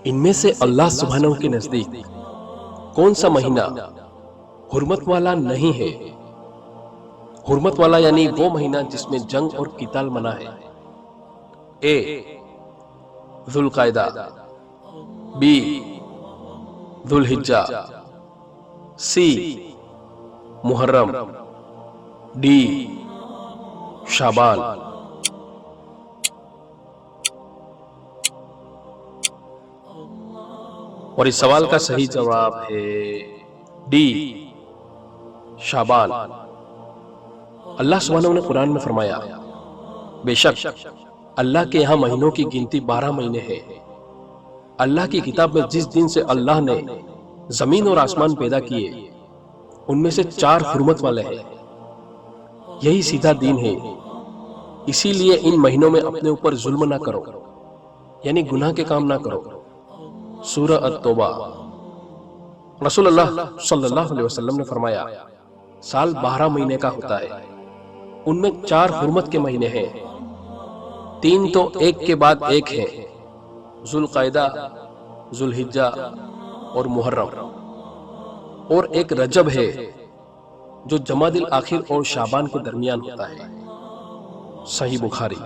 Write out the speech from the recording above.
ان میں سے اللہ سبحانہ کے نزدیک کون سا مہینہ حرمت والا نہیں ہے؟ حرمت والا یعنی وہ مہینہ جس میں جنگ اور قتال منع ہے۔ اے ذوالقعدہ، بی ذوالحجہ، سی محرم، ڈی شعبان۔ اور اس سوال کا صحیح جواب ہے ڈی شعبان۔ اللہ سبحانہ نے قرآن میں فرمایا، بے شک اللہ کے یہاں مہینوں کی گنتی 12 مہینے ہے۔ اللہ کی کتاب میں جس دن سے اللہ نے زمین اور آسمان پیدا کیے ان میں سے 4 حرمت والے ہیں۔ یہی سیدھا دین ہے، اسی لیے ان مہینوں میں اپنے اوپر ظلم نہ کرو، یعنی گناہ کے کام نہ کرو۔ سورہ التوبہ۔ رسول اللہ صلی اللہ علیہ وسلم نے فرمایا، سال 12 مہینے کا ہوتا ہے، ان میں 4 حرمت کے مہینے ہیں، 3 تو ایک کے بعد ایک ہیں، ذوالقعدہ، ذوالحجہ اور محرم، اور ایک رجب ہے جو جمادی الاخر اور شعبان کے درمیان ہوتا ہے۔ صحیح بخاری۔